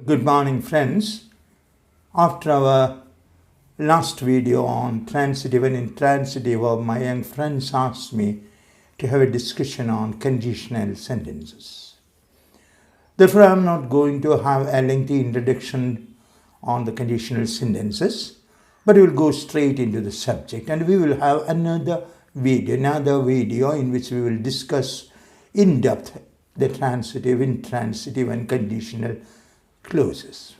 Good morning, friends. After our last video on transitive and intransitive, my young friends asked me to have a discussion on conditional sentences. Therefore, I am not going to have a lengthy introduction on the conditional sentences, but we will go straight into the subject, and we will have another video in which we will discuss in depth the transitive, intransitive, and conditional clauses.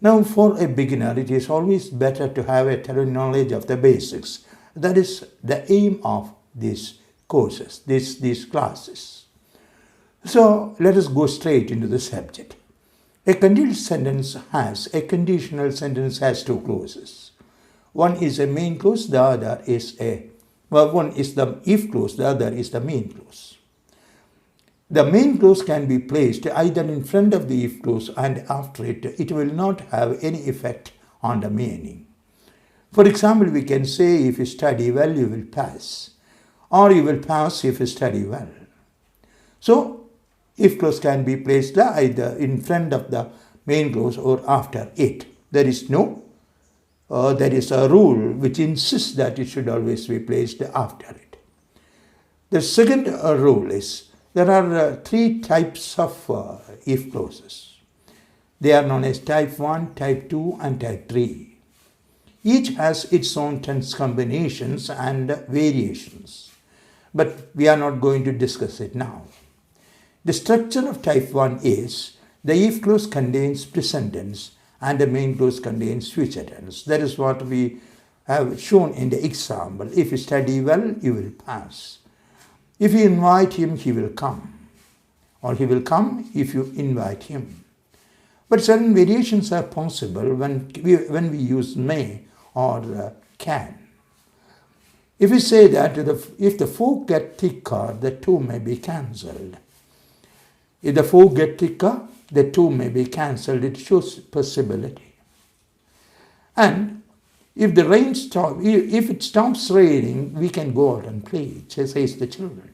Now, for a beginner, it is always better to have a thorough knowledge of the basics. That is the aim of these courses, these classes. So, let us go straight into the subject. A conditional sentence has two clauses. One is a main clause, the other is one is the if clause, the other is the main clause. The main clause can be placed either in front of the if clause and after it. It will not have any effect on the meaning. For example, we can say if you study well, you will pass, or you will pass if you study well. So, if clause can be placed either in front of the main clause or after it. There is a rule which insists that it should always be placed after it. The second rule is there are three types of if clauses. They are known as type 1, type 2 and type 3. Each has its own tense combinations and variations, but we are not going to discuss it now. The structure of type 1 is the if clause contains present tense and the main clause contains future tense. That is what we have shown in the example. If you study well, you will pass. If you invite him, he will come. Or he will come if you invite him. But certain variations are possible when we use may or can. If we say that if the folk get thicker, the two may be cancelled. If the folk get thicker, the two may be cancelled. It shows possibility. And if it stops raining, we can go out and play, says the children.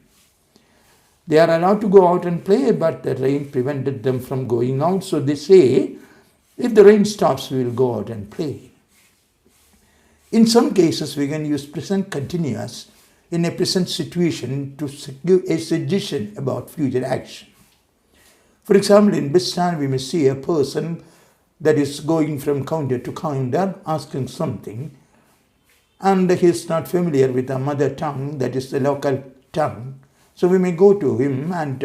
They are allowed to go out and play, but the rain prevented them from going out. So they say, if the rain stops, we will go out and play. In some cases, we can use present continuous in a present situation to give a suggestion about future action. For example, in bus stand, we may see a person that is going from counter to counter asking something, and he is not familiar with the mother tongue, that is the local tongue. So we may go to him, and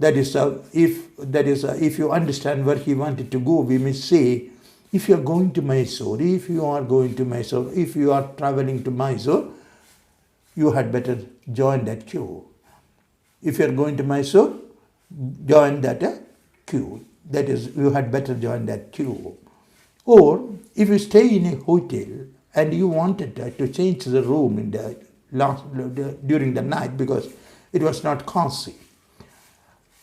if you understand where he wanted to go, we may say, if you are going to Mysore, if you are traveling to Mysore, you had better join that queue. If you are going to Mysore, join that queue. That is, you had better join that queue. Or if you stay in a hotel and you wanted to change the room during the night because it was not cozy,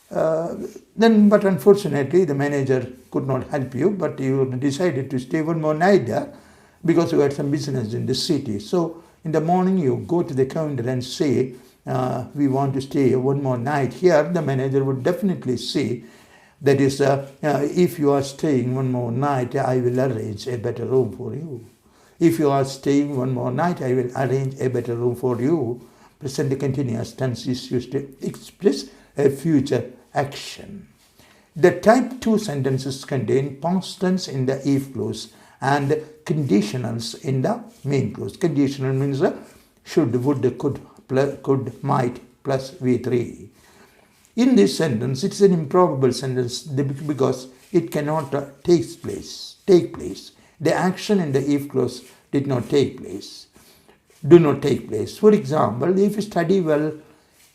but unfortunately the manager could not help you, but you decided to stay one more night there because you had some business in the city. So in the morning you go to the counter and say, we want to stay one more night here. The manager would definitely say, that is, if you are staying one more night, I will arrange a better room for you. If you are staying one more night, I will arrange a better room for you. Present continuous tense is used to express a future action. The type 2 sentences contain past tense in the if clause and conditionals in the main clause. Conditional means should, would, could, might plus V3. In this sentence, it is an improbable sentence because it cannot take place. The action in the if clause do not take place. For example, if you study well,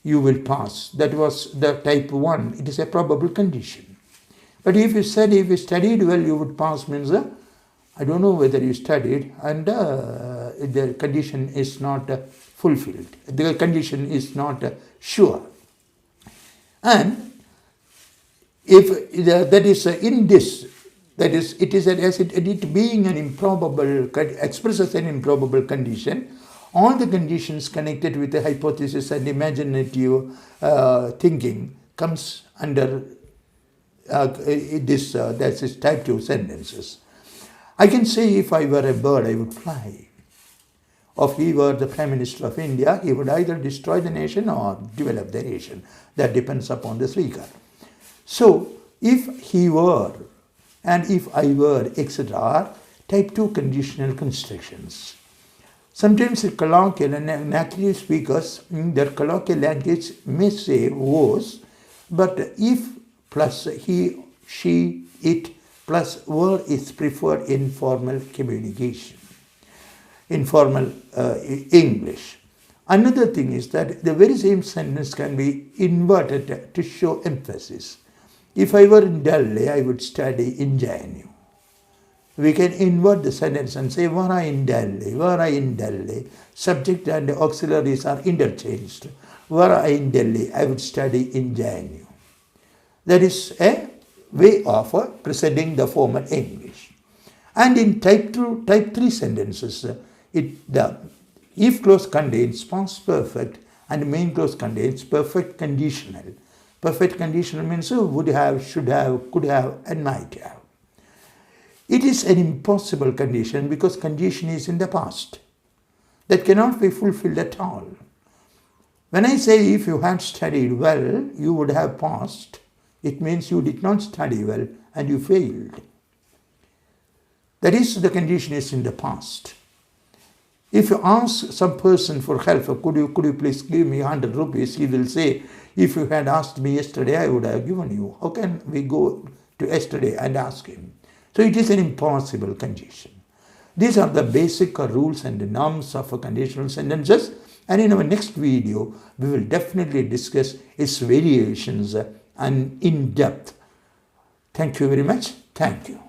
you will pass. That was the type 1. It is a probable condition. But if you studied well, you would pass means I don't know whether you studied, and the condition is not fulfilled. The condition is not sure. And if that is in this, that is, it is as it being an improbable, expresses an improbable condition, all the conditions connected with the hypothesis and imaginative thinking comes under That's his type 2 sentences. I can say if I were a bird, I would fly. Or if he were the Prime Minister of India, he would either destroy the nation or develop the nation. That depends upon the speaker. So, if he were and if I were, etc. are type 2 conditional constructions. Sometimes the colloquial and native speakers, their colloquial language may say was, but if plus he, she, it plus were is preferred in formal communication, in formal English. Another thing is that the very same sentence can be inverted to show emphasis. If I were in Delhi, I would study in JNU. We can invert the sentence and say, were I in Delhi, were I in Delhi. Subject and auxiliaries are interchanged. Were I in Delhi, I would study in JNU. That is a way of presenting the formal English. And in type 3 sentences, the if clause contains past perfect and main clause contains perfect conditional. Perfect conditional means would have, should have, could have, and might have. It is an impossible condition because condition is in the past. That cannot be fulfilled at all. When I say if you had studied well, you would have passed, it means you did not study well and you failed. That is, the condition is in the past. If you ask some person for help, could you please give me 100 rupees, he will say, if you had asked me yesterday, I would have given you. How can we go to yesterday and ask him? So it is an impossible condition. These are the basic rules and norms of conditional sentences. And in our next video, we will definitely discuss its variations and in depth. Thank you very much. Thank you.